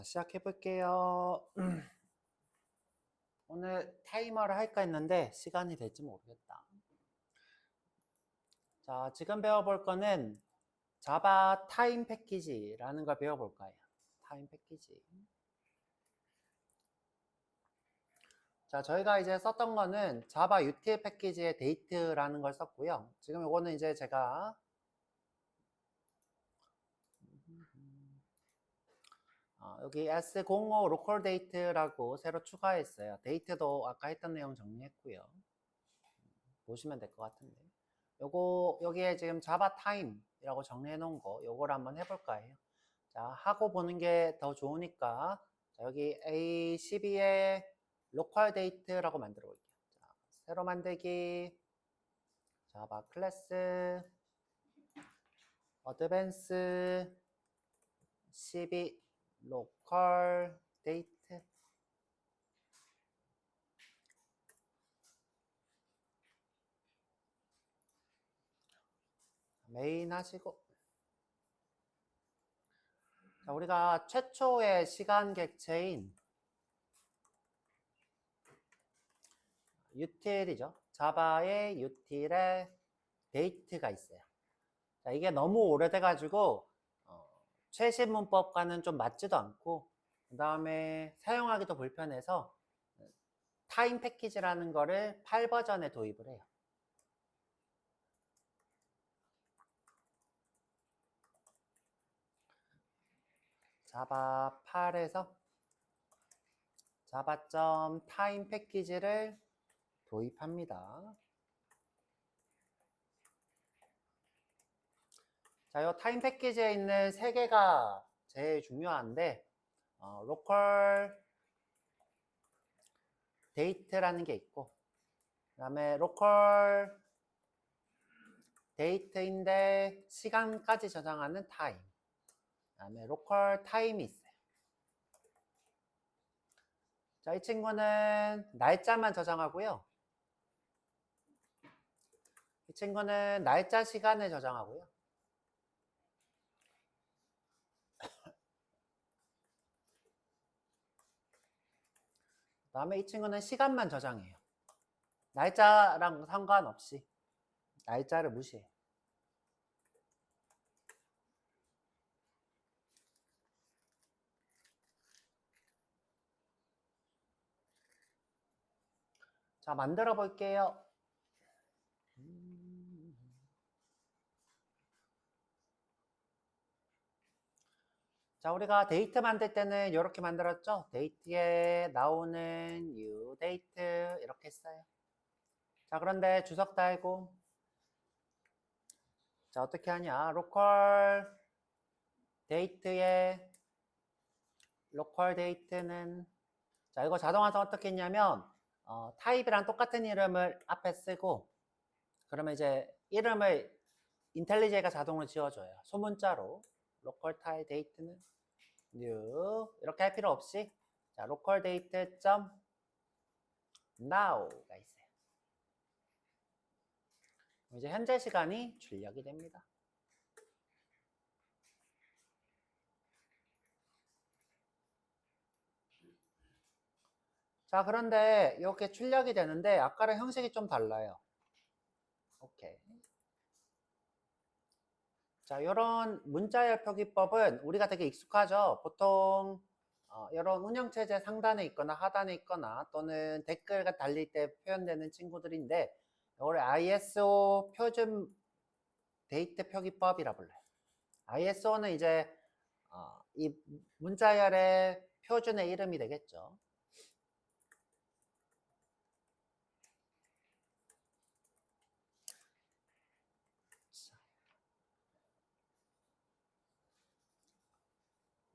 시작해 볼게요. 오늘 타이머를 할까 했는데 시간이 될지 모르겠다. 자, 지금 배워볼 거는 자바 타임 패키지라는 걸 배워볼 거예요. 타임 패키지. 자, 저희가 이제 썼던 거는 자바 util 패키지의 date라는 걸 썼고요. 지금 이거는 이제 제가 여기 S05 local date라고 새로 추가했어요. date도 아까 했던 내용 정리했고요. 보시면 될 것 같은데. 요거 여기에 지금 자바 타임이라고 정리해 놓은 거 요거를 한번 해볼까 해요. 자, 하고 보는 게 더 좋으니까 자, 여기 A12에 로컬 데이트라고 만들어 볼게요. 자, 새로 만들기 자바 클래스 어드밴스 12 로컬 데이트 메인 하시고 자, 우리가 최초의 시간 객체인 util이죠. 자바의 util에 date가 있어요. 자, 이게 너무 오래돼가지고 최신 문법과는 좀 맞지도 않고 그 다음에 사용하기도 불편해서 타임 패키지라는 거를 8버전에 도입을 해요. 자바 8에서 자바.타임 패키지를 도입합니다. 자, 이 타임 패키지에 있는 세 개가 제일 중요한데 로컬 데이트라는 게 있고 그 다음에 로컬 데이트인데 시간까지 저장하는 타임 그 다음에 로컬 타임이 있어요. 자, 이 친구는 날짜만 저장하고요. 이 친구는 날짜 시간을 저장하고요. 그 다음에 이 친구는 시간만 저장해요. 날짜랑 상관없이 날짜를 무시해요. 자, 만들어 볼게요. 자, 우리가 데이트 만들 때는 이렇게 만들었죠? 데이트에 나오는 new date 이렇게 했어요. 자, 그런데 주석 달고 자, 어떻게 하냐? 로컬 데이트에 로컬 데이트는 자, 이거 자동화해서 어떻게 했냐면 타입이랑 똑같은 이름을 앞에 쓰고 그러면 이제 이름을 인텔리제이가 자동으로 지어줘요. 소문자로 로컬 타입 데이트는 new 이렇게 할 필요 없이 자, 로컬 데이트 점 now가 있어요. 이제 현재 시간이 출력이 됩니다. 자, 그런데 이렇게 출력이 되는데 아까랑 형식이 좀 달라요. 오케이. 자, 이런 문자열 표기법은 우리가 되게 익숙하죠. 보통 이런 운영체제 상단에 있거나 하단에 있거나 또는 댓글 달릴 때 표현되는 친구들인데 이걸 ISO 표준 데이트 표기법이라 불러요. ISO는 이제 이 문자열의 표준의 이름이 되겠죠.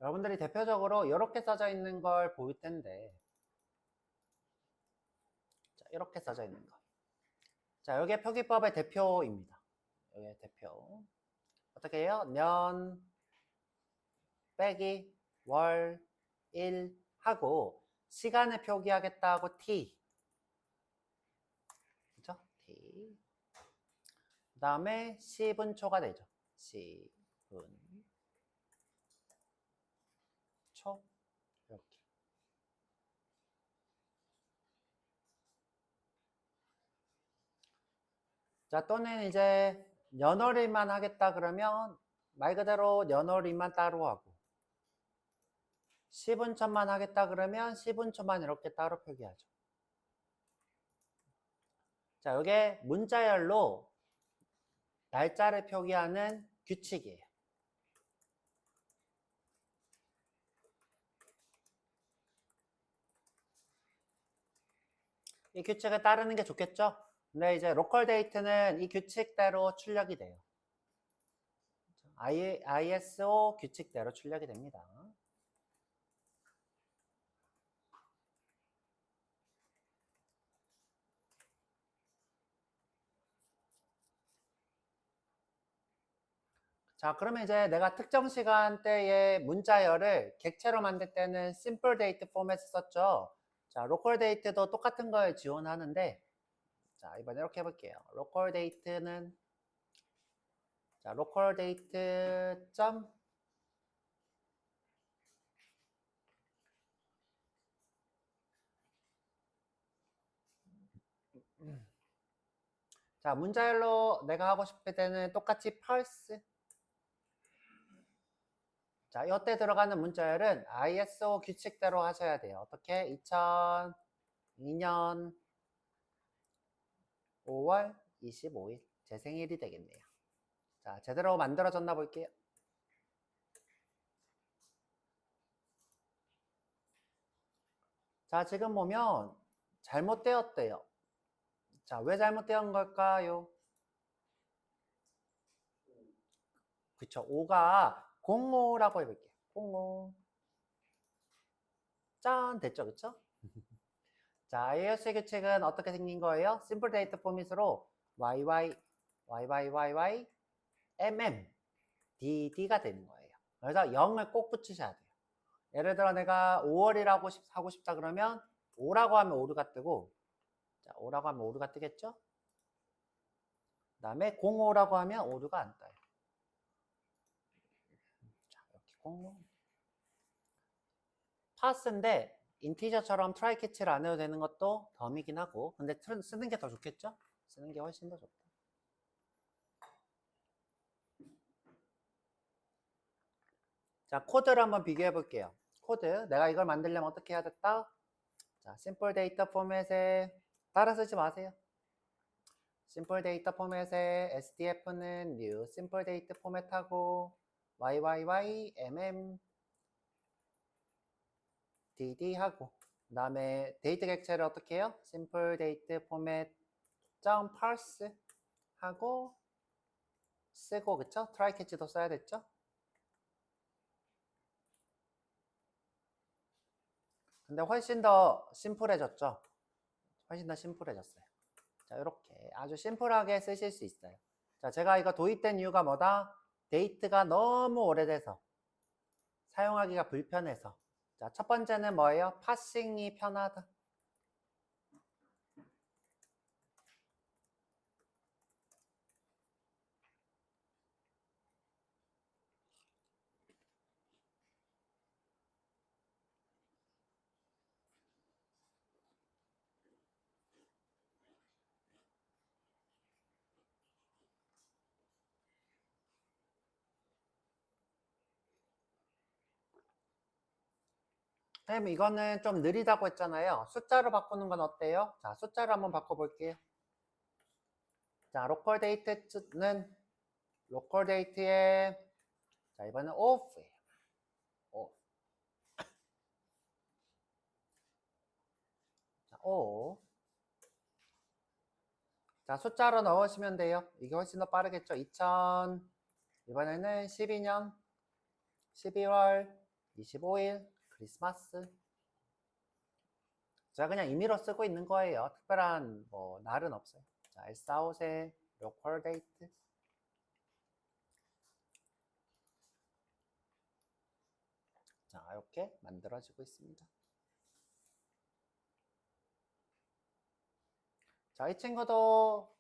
여러분들이 대표적으로 이렇게 써져 있는 걸 보일 텐데 자, 이렇게 써져 있는 거. 자, 여기에 표기법의 대표입니다. 여기에 대표. 어떻게 해요? 년 빼기 월, 일 하고 시간을 표기하겠다고 t. 그죠? t. 그 다음에 10분초가 되죠. 10분 초. 이렇게. 자, 또는 이제 연월일만 하겠다 그러면 말 그대로 연월일만 따로 하고 10운천만 하겠다 그러면 10운천만 이렇게 따로 표기하죠. 자, 이게 문자열로 날짜를 표기하는 규칙이에요. 이 규칙을 따르는 게 좋겠죠? 근데 이제 로컬 데이트는 이 규칙대로 출력이 돼요. ISO 규칙대로 출력이 됩니다. 자, 그러면 이제 내가 특정 시간대에 문자열을 객체로 만들 때는 simple date 포맷을 썼죠. 자, 로컬 데이트도 똑같은 걸 지원하는데, 자, 이번에 이렇게 해볼게요. 로컬 데이트는, 자, 로컬 데이트 점, 자, 문자열로 내가 하고 싶을 때는 똑같이 pulse. 자, 이때 들어가는 문자열은 ISO 규칙대로 하셔야 돼요. 어떻게? 2002년 5월 25일. 제 생일이 되겠네요. 자, 제대로 만들어졌나 볼게요. 자, 지금 보면 잘못되었대요. 자, 왜 잘못된 걸까요? 그쵸. 5가 05라고 해볼게요. 05. 짠! 됐죠? 그쵸? 자, IOC 규칙은 어떻게 생긴 거예요? 심플 데이트 포맷으로 YY, MM, DD가 되는 거예요. 그래서 0을 꼭 붙이셔야 돼요. 예를 들어 내가 5월이라고 하고 싶다 그러면 5라고 하면 오류가 뜨고, 자, 5라고 하면 오류가 뜨겠죠? 그 다음에 05라고 하면 오류가 안 떠요. 자, 이렇게 05. 파스인데 인티저처럼 트라이 캐치를 안 해도 되는 것도 덤이긴 하고, 근데 쓰는 게 더 좋겠죠? 쓰는 게 훨씬 더 좋다. 자, 코드를 한번 비교해 볼게요. 코드, 내가 이걸 만들려면 어떻게 해야 됐다? 자, 심플 데이터 포맷에 따라 쓰지 마세요. 심플 데이터 포맷에 SDF는 new 심플 데이터 포맷하고 YYY, MM, DD 하고 그 다음에 데이터 객체를 어떻게 해요? 심플 데이터 포맷 점 parse 하고 쓰고 그쵸? 트라이 캐치도 써야 됐죠? 근데 훨씬 더 심플해졌죠? 훨씬 더 심플해졌어요. 자, 이렇게 아주 심플하게 쓰실 수 있어요. 자, 제가 이거 도입된 이유가 뭐다? 데이트가 너무 오래돼서 사용하기가 불편해서. 자, 첫 번째는 뭐예요? 파싱이 편하다. 선생님, 이거는 좀 느리다고 했잖아요. 숫자로 바꾸는 건 어때요? 자, 숫자로 한번 바꿔볼게요. 자, 로컬 데이트는 로컬 데이트에 자, 이번엔 off예요. off. 자, o. 자, 숫자로 넣으시면 돼요. 이게 훨씬 더 빠르겠죠? 2000 이번에는 12년 12월 25일 크리스마스. 제가 그냥 임의로 쓰고 있는 거예요. 특별한 뭐 날은 없어요. 자, L45세 로컬 데이트. 자, 이렇게 만들어지고 있습니다. 자, 이 친구도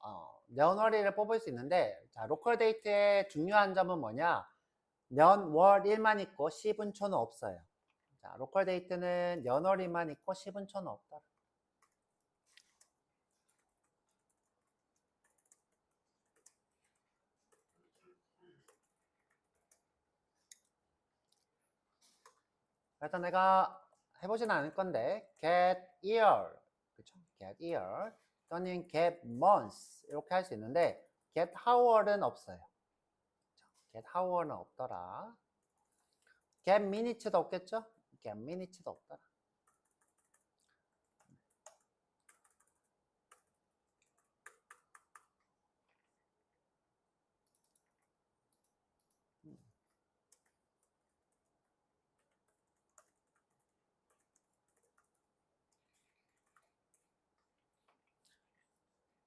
년월일을 뽑을 수 있는데, 자, 로컬 데이트의 중요한 점은 뭐냐? 년, 월, 일만 있고 10은 초는 없어요. 자, 로컬 데이트는 연월일만 있고 10분초는 없더라. 일단 내가 해보진 않을 건데 get year, 그쵸? get year 또는 get month 이렇게 할 수 있는데 get hour은 없어요. get hour는 없더라. get minutes도 없겠죠? get minutes도 없더라.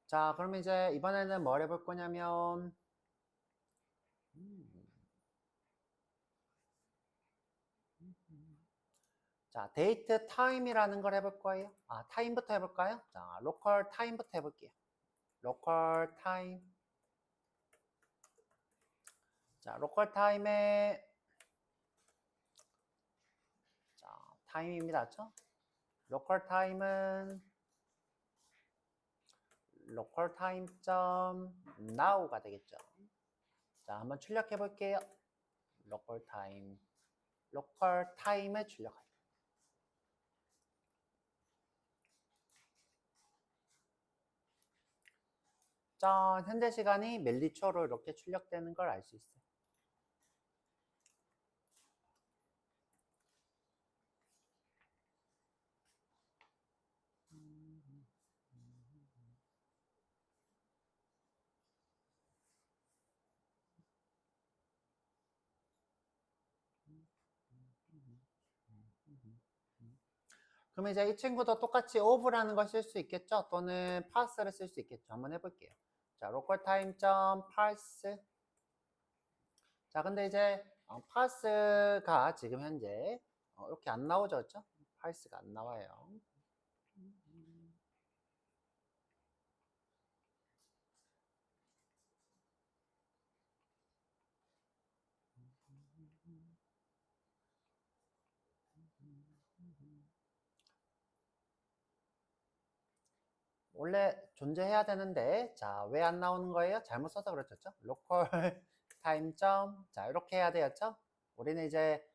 자, 그럼 이제 이번에는 뭘 해볼 거냐면 자, 데이트 타임이라는 걸 해볼 거예요. 아, 타임부터 해볼까요? 자, 로컬 타임부터 해볼게요. 로컬 타임. 자, 로컬 타임에 자, 타임입니다. 그렇죠? 로컬 타임은 로컬 타임 점 now가 되겠죠. 자, 한번 출력해 볼게요. 로컬 타임을 출력할게요. 짠, 현재 시간이 밀리초로 이렇게 출력되는 걸 알 수 있어요. 그럼 이제 이 친구도 똑같이 of라는 걸 쓸 수 있겠죠? 또는 parse를 쓸 수 있겠죠? 한번 해볼게요. 자, local time parse. 자, 근데 이제 parse가 지금 현재 이렇게 안 나오죠, 그렇죠? parse가 안 나와요. 원래 존재해야 되는데, 자, 왜 안 나오는 거예요? 잘못 써서 그렇죠? local time 자, 이렇게 해야 되겠죠? 우리는 이제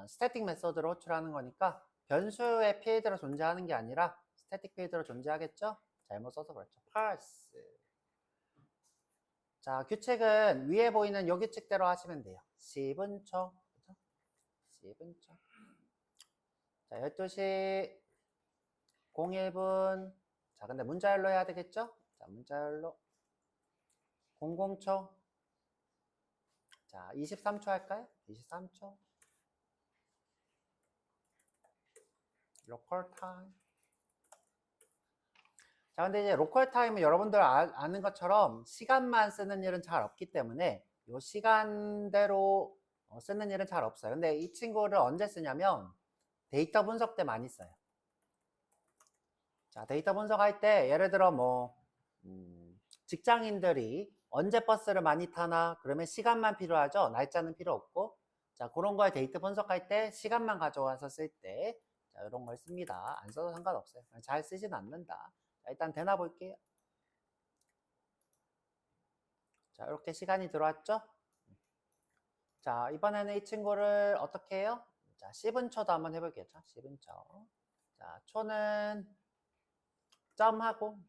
스태틱 메소드로 호출하는 거니까 변수의 필드로 존재하는 게 아니라 스태틱 필드로 존재하겠죠? 잘못 써서 그렇죠. parse. 자, 규칙은 위에 보이는 요 규칙대로 하시면 돼요. 10초. 그죠? 10초. 자, 12시 01분. 자, 근데 문자열로 해야 되겠죠? 자, 문자열로 00초. 자, 23초 할까요? 23초. 로컬 타임. 자, 근데 이제 로컬 타임은 여러분들 아는 것처럼 시간만 쓰는 일은 잘 없기 때문에 이 시간대로 쓰는 일은 잘 없어요. 근데 이 친구를 언제 쓰냐면 데이터 분석 때 많이 써요. 자, 데이터 분석할 때 예를 들어 뭐 직장인들이 언제 버스를 많이 타나 그러면 시간만 필요하죠. 날짜는 필요 없고. 자, 그런 걸 데이터 분석할 때 시간만 가져와서 쓸 때 자, 이런 걸 씁니다. 안 써도 상관없어요. 잘 쓰진 않는다. 자, 일단 되나 볼게요. 자, 이렇게 시간이 들어왔죠? 자, 이번에는 이 친구를 어떻게 해요? 자, 10분초도 한번 해볼게요. 10분초. 자, 초는 점하고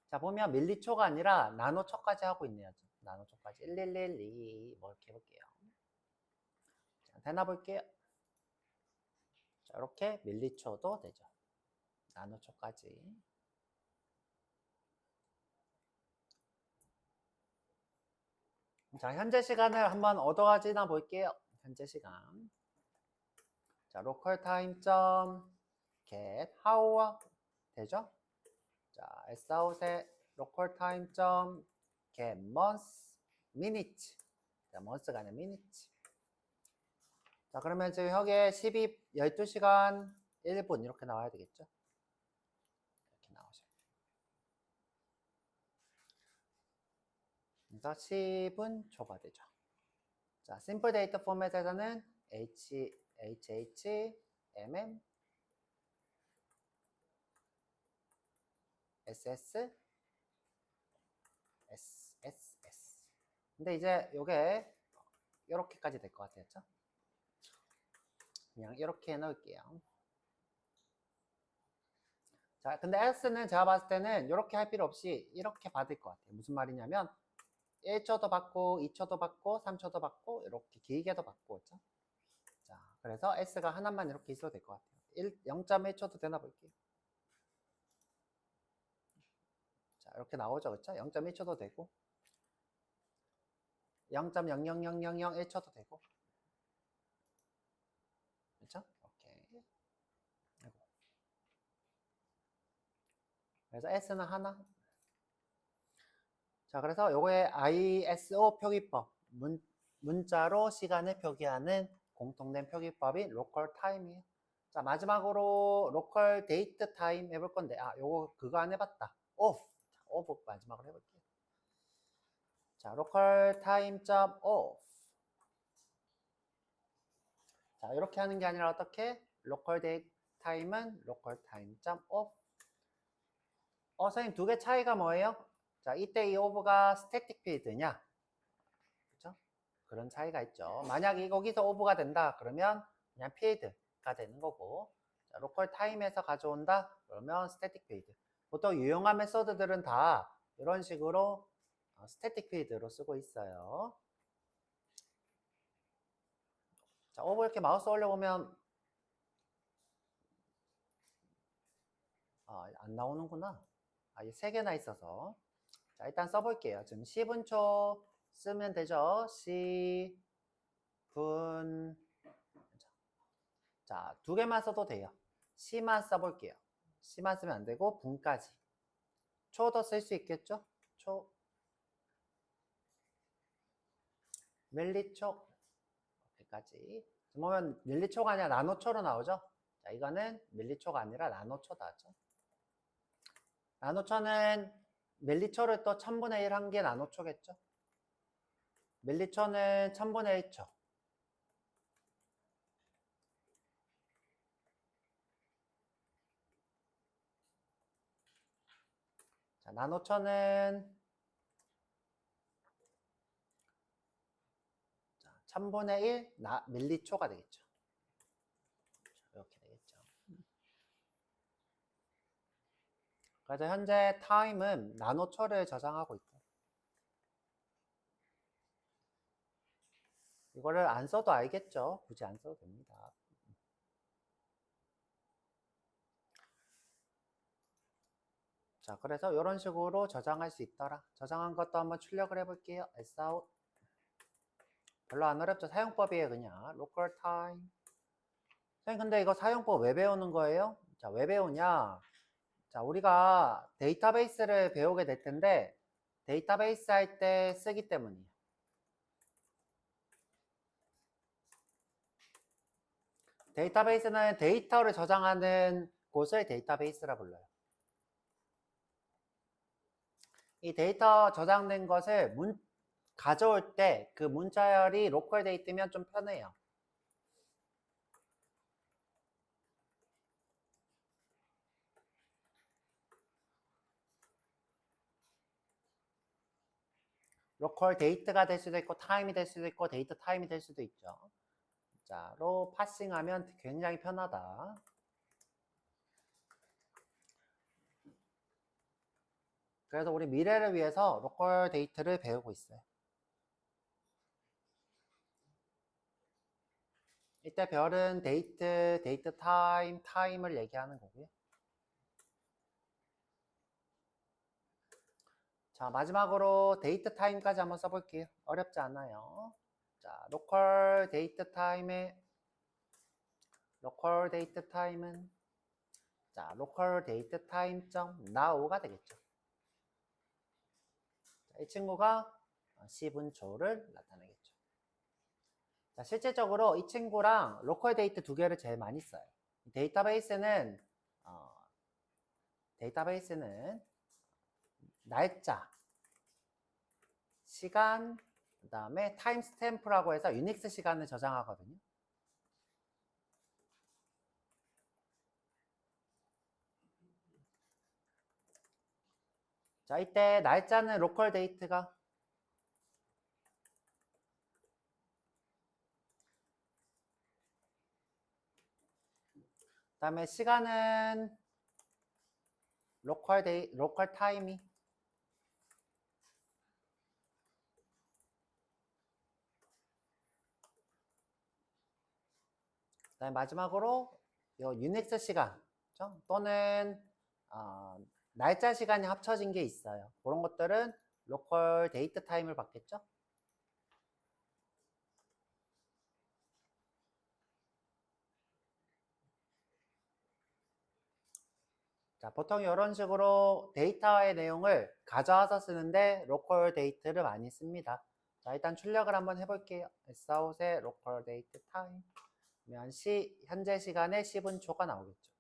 자, 보면 밀리초가 아니라 나노초까지 하고 있네요. 나노초까지 1112 뭐 이렇게 해볼게요. 자, 되나 볼게요. 자, 이렇게 밀리초도 되죠. 나노초까지. 자, 현재 시간을 한번 얻어가지나 볼게요. 현재 시간. 자, local time get hour 되죠? 자, Sout의 local time get month minute. 자, month가 아니라 minute. 자, 그러면 지금 여기에 12시간 1분 이렇게 나와야 되겠죠? 이렇게 나오죠. 그래서 10분 초가 되죠. 자, 심플 데이터 포맷에서는 HH, ss sss. 근데 이제 요게 이렇게까지 될 것 같았죠? 그냥 이렇게 해놓을게요. 자, 근데 s는 제가 봤을 때는 이렇게 할 필요 없이 이렇게 받을 것 같아요. 무슨 말이냐면 1초도 받고 2초도 받고 3초도 받고 이렇게 길게도 받고 있죠. 자, 그래서 s가 하나만 이렇게 있어도 될 것 같아요. 0.1초도 되나 볼게요. 자, 이렇게 나오죠, 그렇죠? 0.1초도 되고 0.0000001초도 되고, 그렇죠? 오케이. 아이고. 그래서 s는 하나. 자, 그래서 요거의 ISO 표기법, 문자로 시간을 표기하는 공통된 표기법이 로컬 타임이에요. 자, 마지막으로 로컬 데이트 타임 해볼 건데, 요거 그거 안 해봤다. 오프. 오프 마지막으로 해볼게요. 자, 로컬 타임 점 오프. 자, 이렇게 하는 게 아니라 어떻게? 로컬 데이트 타임은 로컬 타임 점 오프. 선생님 두 개 차이가 뭐예요? 자, 이때 이 오브가 스태틱 필드냐? 그렇죠? 그런 차이가 있죠. 만약에 거기서 오브가 된다 그러면 그냥 필드가 되는 거고, 자, 로컬 타임에서 가져온다 그러면 스태틱 필드. 보통 유용한 메소드들은 다 이런 식으로 스태틱 필드로 쓰고 있어요. 자, 오브 이렇게 마우스 올려보면 안 나오는구나. 이게 3개나 있어서. 자, 일단 써볼게요. 지금 10분초 쓰면 되죠. 10분. 자, 2개만 써도 돼요. 시만 써볼게요. 시만 쓰면 안 되고 분까지. 초도 쓸 수 있겠죠? 초. 밀리초. 여기까지. 보면 밀리초가 아니라 나노초로 나오죠? 자, 이거는 밀리초가 아니라 나노초다죠. 나노초는 밀리초를 또 1000분의 1 한 게 나노초겠죠? 밀리초는 1000분의 1초. 자, 나노초는 1000분의 1 밀리초가 되겠죠. 이렇게 되겠죠. 그래서 현재 타임은 나노초를 저장하고 있고, 이거를 안 써도 알겠죠? 굳이 안 써도 됩니다. 자, 그래서 이런 식으로 저장할 수 있더라. 저장한 것도 한번 출력을 해볼게요. sout. 별로 안 어렵죠? 사용법이에요, 그냥. local time. 선생님, 근데 이거 사용법 왜 배우는 거예요? 자, 왜 배우냐? 자, 우리가 데이터베이스를 배우게 될 텐데, 데이터베이스 할 때 쓰기 때문이에요. 데이터베이스는 데이터를 저장하는 곳을 데이터베이스라 불러요. 이 데이터 저장된 것을 가져올 때 그 문자열이 로컬 데이트면 좀 편해요. 로컬 데이트가 될 수도 있고 타임이 될 수도 있고 데이터 타임이 될 수도 있죠. 자, 로 파싱하면 굉장히 편하다. 그래서 우리 미래를 위해서 로컬 데이트를 배우고 있어요. 이때 별은 데이트, 데이트 타임, 타임을 얘기하는 거고요. 자, 마지막으로 데이트 타임까지 한번 써볼게요. 어렵지 않아요. 자, 로컬 데이트 타임은 자, 로컬 데이트 타임 점 now가 되겠죠. 자, 이 친구가 10분초를 나타내겠죠. 자, 실질적으로 이 친구랑 로컬 데이트 두 개를 제일 많이 써요. 데이터베이스는 날짜, 시간, 그 다음에 타임 스탬프라고 해서 유닉스 시간을 저장하거든요. 자, 이때 날짜는 로컬 데이트가 그다음에 시간은 로컬 타임이 그다음에 마지막으로 요 유닉스 시간 그렇죠? 또는 날짜 시간이 합쳐진 게 있어요. 그런 것들은 로컬 데이트 타임을 받겠죠? 자, 보통 이런 식으로 데이터의 내용을 가져와서 쓰는데 로컬 데이트를 많이 씁니다. 자, 일단 출력을 한번 해볼게요. SOUT의 로컬 데이트 타임 그러면 현재 시간에 10분초가 나오겠죠.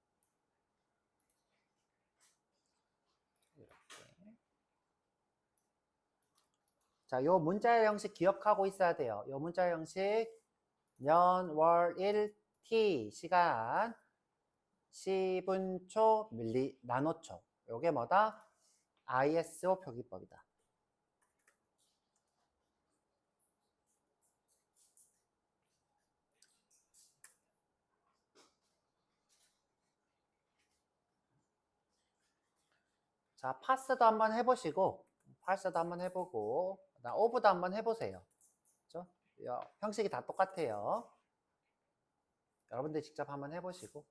이렇게. 자, 요 문자의 형식 기억하고 있어야 돼요. 요 문자의 형식 년, 월, 일, t 시간 10분초, 나노초. 요게 뭐다? ISO 표기법이다. 자, 파스도 한번 해보시고, 오브도 한번 해보세요. 그죠? 형식이 다 똑같아요. 여러분들 직접 한번 해보시고.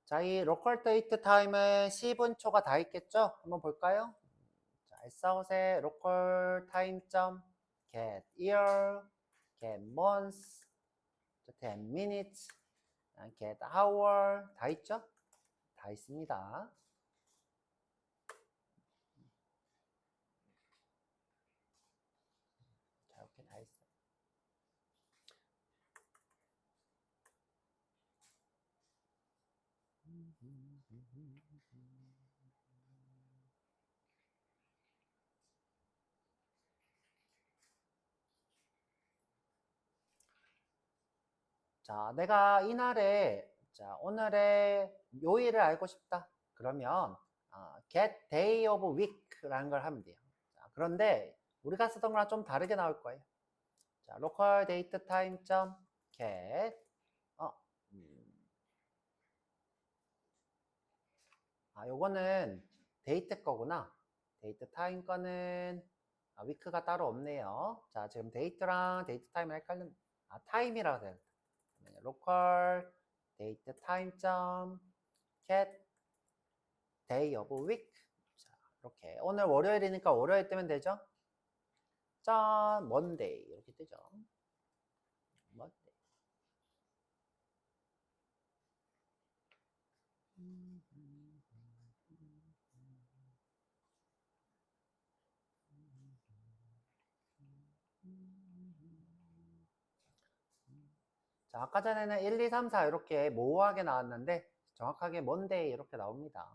자, 이 로컬 데이트 타임은 10분초가 다 있겠죠? 한번 볼까요? 자, SOUT의 로컬 타임 점 get year, get month, get minutes, get hour 다 있죠? 다 있습니다. 자, 이렇게 다 있어요. 자, 내가 이날에 오늘의 요일을 알고 싶다. 그러면 get day of week라는 걸 하면 돼요. 자, 그런데 우리가 쓰던 거랑 좀 다르게 나올 거예요. 자, local date time get 요거는 데이트 거구나. 데이트 타임 거는 위크가 따로 없네요. 자, 지금 데이트랑 데이트 타임을 헷갈린 타임이라고 해야 돼. local date time get day of week. 자, 이렇게 오늘 월요일이니까 월요일 뜨면 되죠? 짠, Monday 이렇게 뜨죠. Monday. 자, 아까 전에는 1, 2, 3, 4 이렇게 모호하게 나왔는데 정확하게 Monday 이렇게 나옵니다.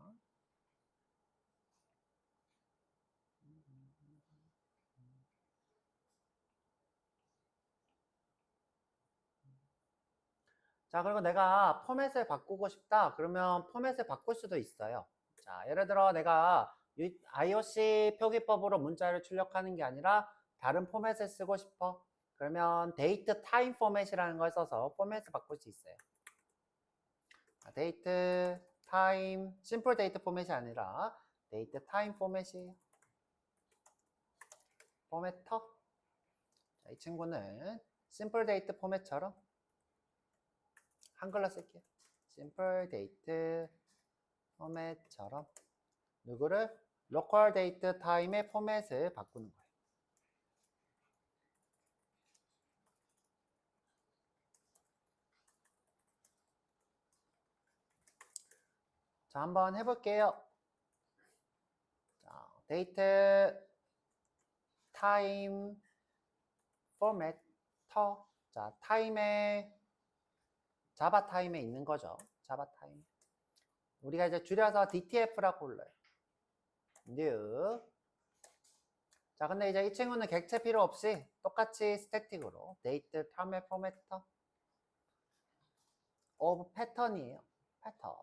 자, 그리고 내가 포맷을 바꾸고 싶다. 그러면 포맷을 바꿀 수도 있어요. 자, 예를 들어 내가 IOC 표기법으로 문자를 출력하는 게 아니라 다른 포맷을 쓰고 싶어. 그러면 데이트 타임 포맷이라는 걸 써서 포맷을 바꿀 수 있어요. 데이트 타임 심플 데이트 포맷이 아니라 데이트 타임 포맷이에요. 포매터. 자, 이 친구는 심플 데이트 포맷처럼 한글로 쓸게요. 심플 데이트 포맷처럼 누구를 로컬 데이트 타임의 포맷을 바꾸는 거예요. 자, 한번 해볼게요. 자, 데이트 타임 포맷터. 자, 타임에 자바 타임에 있는 거죠. 자바 타임. 우리가 이제 줄여서 DTF라고 불러요. new. 자, 근데 이제 이 친구는 객체 필요 없이 똑같이 스태틱으로 데이트 타임의 포매터 오브 패턴이에요. 패턴.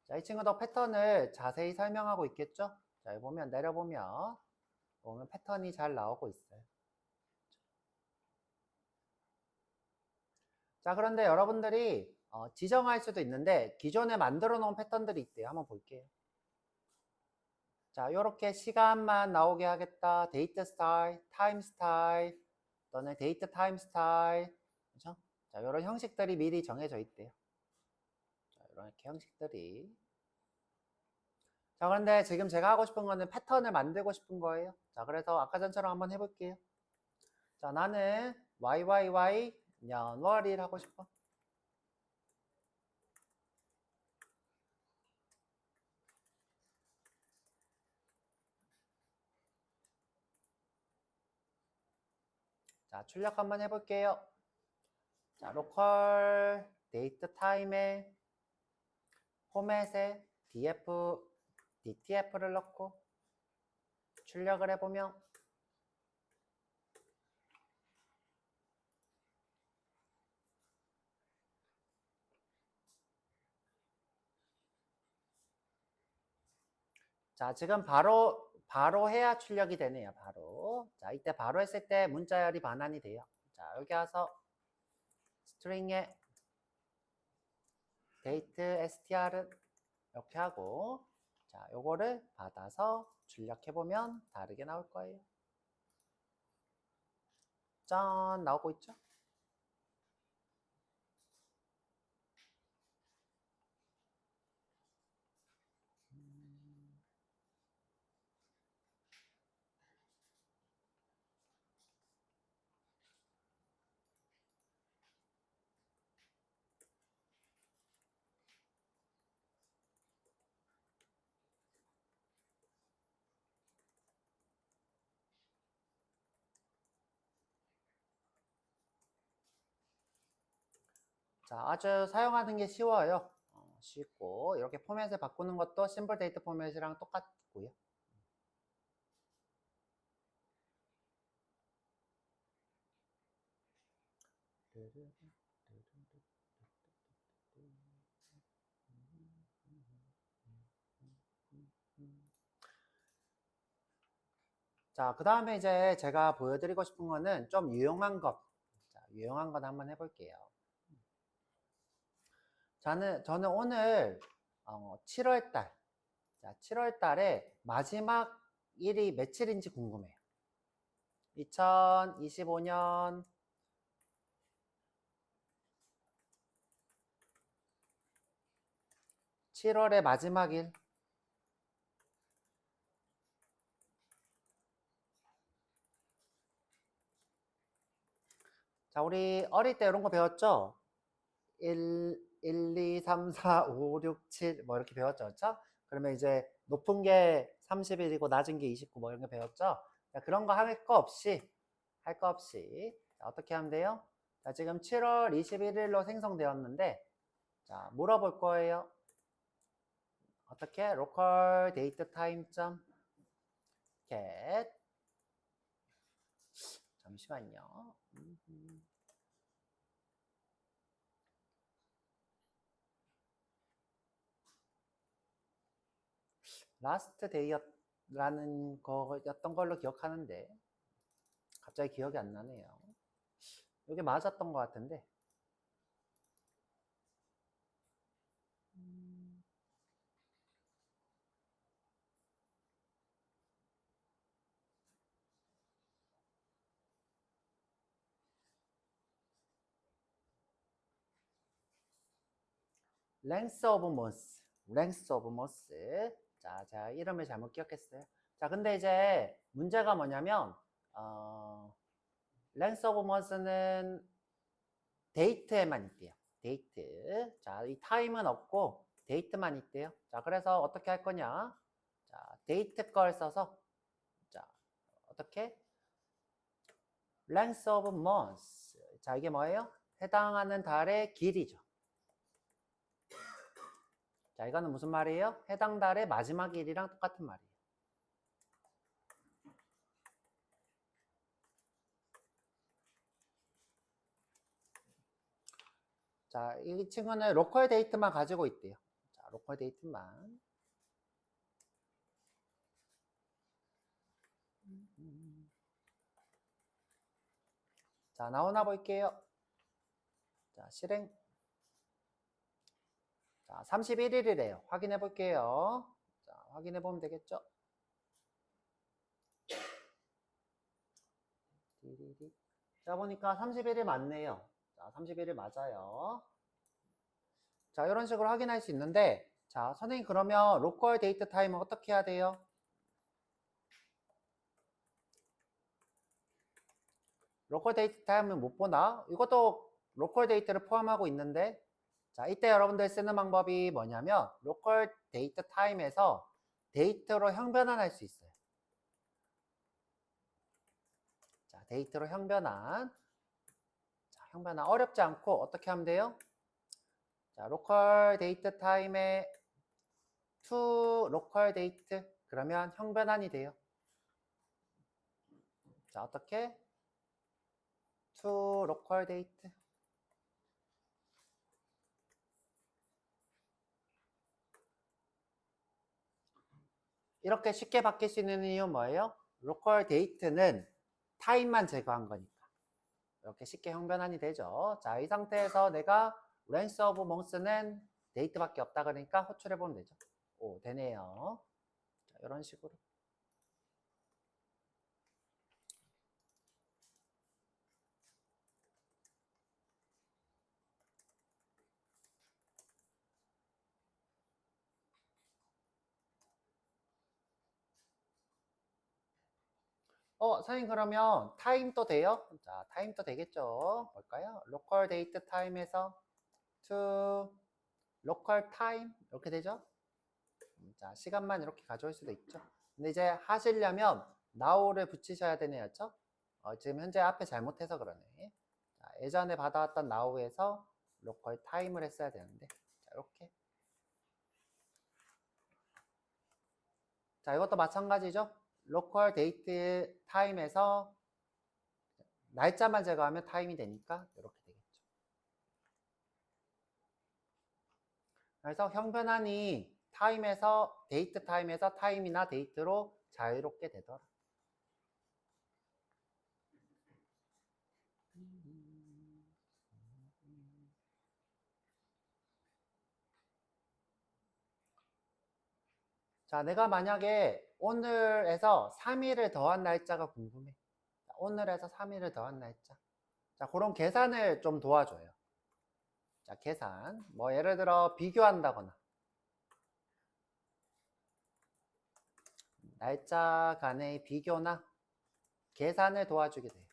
자, 이 친구도 패턴을 자세히 설명하고 있겠죠? 자, 여기 보면 내려보면 패턴이 잘 나오고 있어요. 자, 그런데 여러분들이 지정할 수도 있는데 기존에 만들어 놓은 패턴들이 있대요. 한번 볼게요. 자, 요렇게 시간만 나오게 하겠다. 데이트 스타일, 타임 스타일, 또는 데이트 타임 스타일. 그렇죠? 자, 요런 형식들이 미리 정해져 있대요. 자, 이렇게 형식들이. 자, 그런데 지금 제가 하고 싶은 거는 패턴을 만들고 싶은 거예요. 자, 그래서 아까 전처럼 한번 해볼게요. 자, 나는 YYY 년월일 하고 싶어. 자, 출력 한번 해볼게요. 자, 로컬 데이트 타임에 포맷에 DTF를 넣고 출력을 해보면 자, 지금 바로 해야 출력이 되네요. 바로. 자, 이때 바로 했을 때 문자열이 반환이 돼요. 자, 여기 와서 스트링에 데이트 str은 이렇게 하고 자, 요거를 받아서 출력해보면 다르게 나올 거예요. 짠! 나오고 있죠? 자, 아주 사용하는 게 쉬워요. 쉽고 이렇게 포맷을 바꾸는 것도 심플 데이트 포맷이랑 똑같고요. 자, 그 다음에 이제 제가 보여드리고 싶은 거는 좀 유용한 것. 자, 유용한 것 한번 해볼게요. 저는 오늘 7월 달. 자, 7월 달에 마지막 일이 며칠인지 궁금해요. 2025년 7월의 마지막 일. 자, 우리 어릴 때 이런 거 배웠죠? 1, 2, 3, 4, 5, 6, 7, 뭐 이렇게 배웠죠? 그렇죠? 그러면 이제 높은 게 30일이고 낮은 게 29, 뭐 이런 거 배웠죠? 자, 그런 거 할 거 없이, 자, 어떻게 하면 돼요? 자, 지금 7월 21일로 생성되었는데, 자, 물어볼 거예요. 어떻게? local date time get 잠시만요. last day라는 거였던 걸로 기억하는데 갑자기 기억이 안 나네요. 이게 맞았던 것 같은데. length of month. 자, 제가 이름을 잘못 기억했어요. 자, 근데 이제 문제가 뭐냐면 length of month는 데이트에만 있대요. 데이트. 자, 이 타임은 없고 데이트만 있대요. 자, 그래서 어떻게 할 거냐? 자, 데이트 걸 써서 자, 어떻게? length of months. 자, 이게 뭐예요? 해당하는 달의 길이죠. 자, 이거는 무슨 말이에요? 해당 달의 마지막 일이랑 똑같은 말이에요. 자, 이 친구는 로컬 데이트만 가지고 있대요. 자, 로컬 데이트만. 자, 나오나 볼게요. 자, 실행. 자, 31일이래요. 확인해 볼게요. 자, 확인해 보면 되겠죠? 자, 보니까 31일 맞네요. 자, 31일 맞아요. 자, 이런 식으로 확인할 수 있는데, 자, 선생님 그러면 로컬 데이트 타임은 어떻게 해야 돼요? 로컬 데이트 타임은 못 보나? 이것도 로컬 데이트를 포함하고 있는데, 자, 이때 여러분들 쓰는 방법이 뭐냐면, 로컬 데이트 타임에서 데이트로 형변환할 수 있어요. 자, 데이트로 형변환. 자, 형변환 어렵지 않고 어떻게 하면 돼요? 자, 로컬 데이트 타임에 to 로컬 데이트 그러면 형변환이 돼요. 자, 어떻게? to 로컬 데이트. 이렇게 쉽게 바뀔 수 있는 이유는 뭐예요? 로컬 데이트는 타임만 제거한 거니까. 이렇게 쉽게 형변환이 되죠. 자, 이 상태에서 내가 렌스 오브 몽스는 데이트밖에 없다 그러니까 호출해 보면 되죠. 오, 되네요. 자, 이런 식으로. 선생님 그러면 타임도 돼요? 자, 타임도 되겠죠. 뭘까요? 로컬 데이트 타임에서 to 로컬 타임 이렇게 되죠. 자, 시간만 이렇게 가져올 수도 있죠. 근데 이제 하시려면 now를 붙이셔야 되네요. 지금 현재 앞에 잘못해서 그러네. 자, 예전에 받아왔던 now에서 로컬 타임을 했어야 되는데. 자, 이렇게. 자, 이것도 마찬가지죠. 로컬 데이트 타임에서 날짜만 제거하면 타임이 되니까 이렇게 되겠죠. 그래서 형변환이 타임에서 데이트 타임에서 타임이나 데이트로 자유롭게 되더라. 자, 내가 만약에 오늘에서 3일을 더한 날짜가 궁금해. 오늘에서 3일을 더한 날짜. 자, 그런 계산을 좀 도와줘요. 자, 계산. 뭐 예를 들어 비교한다거나 날짜 간의 비교나 계산을 도와주게 돼요.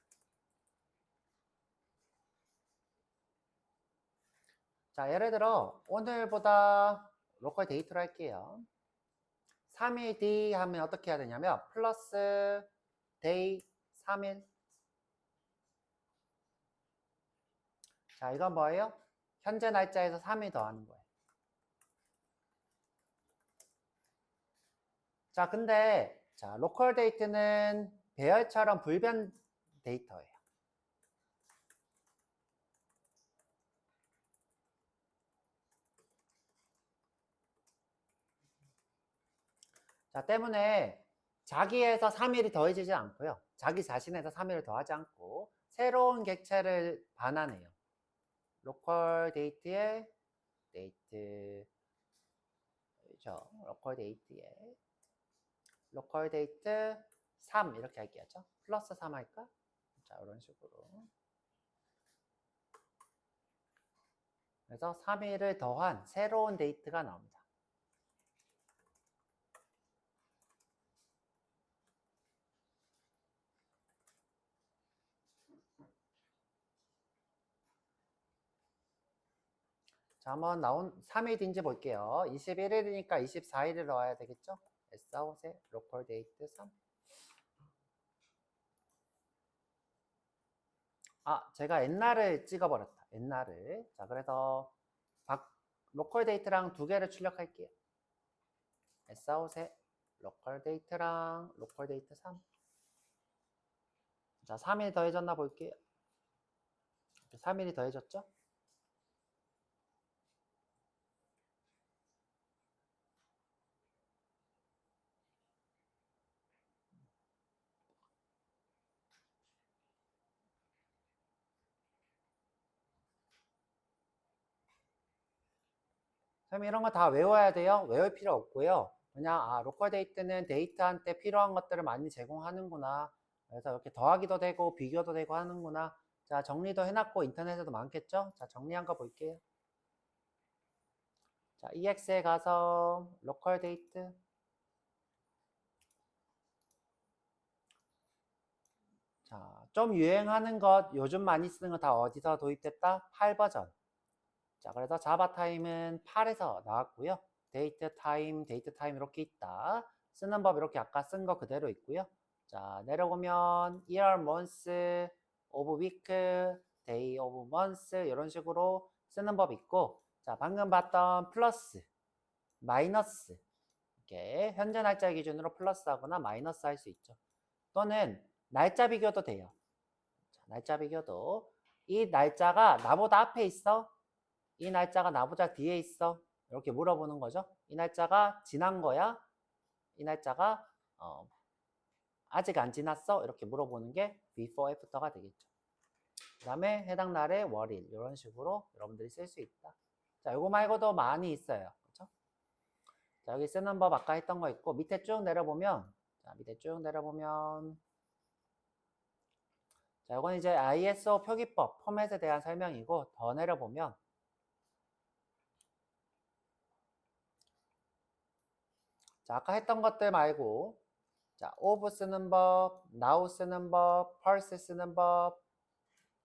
자, 예를 들어 오늘보다 로컬 데이트로 할게요. 3일 뒤 하면 어떻게 해야 되냐면 플러스 데이 3일. 자, 이건 뭐예요? 현재 날짜에서 3일 더하는 거예요. 자, 근데 자, 로컬 데이트는 배열처럼 불변 데이터예요. 자, 때문에 자기에서 3일이 더해지지 않고요. 자기 자신에서 3일을 더하지 않고 새로운 객체를 반환해요. 로컬 데이트에 데이트 그렇죠. 로컬 데이트 3 이렇게 할게요. 플러스 3 할까? 자, 이런 식으로. 그래서 3일을 더한 새로운 데이트가 나옵니다. 자, 한번 나온 3일 뒤인지 볼게요. 21일이니까 24일을 넣어야 되겠죠? S아웃에 로컬 데이트 3. 아, 제가 옛날을 찍어버렸다. 옛날을. 자, 그래서 로컬 데이트랑 두 개를 출력할게요. S아웃에 로컬 데이트랑 로컬 데이트 3. 자, 3일 더해졌나 볼게요. 3일이 더해졌죠? 그럼 이런 거 다 외워야 돼요? 외울 필요 없고요. 그냥 로컬 데이트는 데이트한테 필요한 것들을 많이 제공하는구나. 그래서 이렇게 더하기도 되고 비교도 되고 하는구나. 자, 정리도 해놨고 인터넷에도 많겠죠? 자, 정리한 거 볼게요. 자, EX에 가서 로컬 데이트. 자, 좀 유행하는 것, 요즘 많이 쓰는 거 다 어디서 도입됐다? 8버전. 자, 그래서 자바 타임은 8에서 나왔고요. 데이트 타임 이렇게 있다. 쓰는 법 이렇게 아까 쓴 거 그대로 있고요. 자, 내려오면 year, month, of week, day of month 이런 식으로 쓰는 법 있고, 자, 방금 봤던 플러스, 마이너스 이렇게 현재 날짜 기준으로 플러스하거나 마이너스 할 수 있죠. 또는 날짜 비교도 돼요. 자, 날짜 비교도 이 날짜가 나보다 앞에 있어? 이 날짜가 나보다 뒤에 있어? 이렇게 물어보는 거죠. 이 날짜가 지난 거야? 이 날짜가 아직 안 지났어? 이렇게 물어보는 게 before, after가 되겠죠. 그 다음에 해당 날의 월일 이런 식으로 여러분들이 쓸 수 있다. 자, 이거 말고도 많이 있어요. 그렇죠? 자, 여기 쓰는 법 아까 했던 거 있고 밑에 쭉 내려보면 자, 자, 이건 이제 ISO 표기법 포맷에 대한 설명이고 더 내려보면 자, 아까 했던 것들 말고 자, of 쓰는 법, now 쓰는 법, pulse 쓰는 법,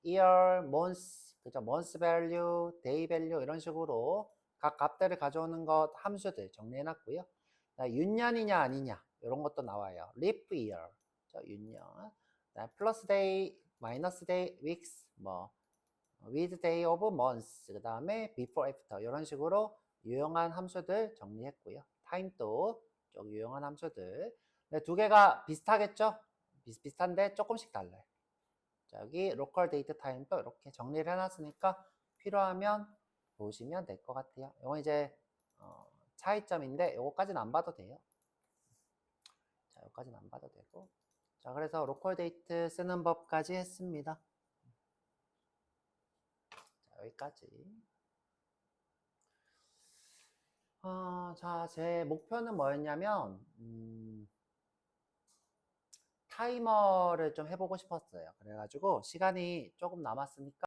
year, month, 그죠? month value, day value 이런 식으로 각 값들을 가져오는 것 함수들 정리해놨고요. 윤년이냐 아니냐 이런 것도 나와요. leap year, 윤년, plus day, minus day, weeks, 뭐 with day of months, 그 다음에 before, after 이런 식으로 유용한 함수들 정리했고요. time도 좀 유용한 함수들. 근데 두 개가 비슷하겠죠? 비슷한데 조금씩 달라요. 자, 여기 로컬 데이트 타임도 이렇게 정리를 해놨으니까 필요하면 보시면 될 것 같아요. 이건 이제 차이점인데 이거까지는 안 봐도 돼요. 자, 여기까지는 안 봐도 되고. 자, 그래서 로컬 데이트 쓰는 법까지 했습니다. 자, 여기까지. 자, 제 목표는 뭐였냐면 타이머를 좀 해보고 싶었어요. 그래가지고 시간이 조금 남았으니까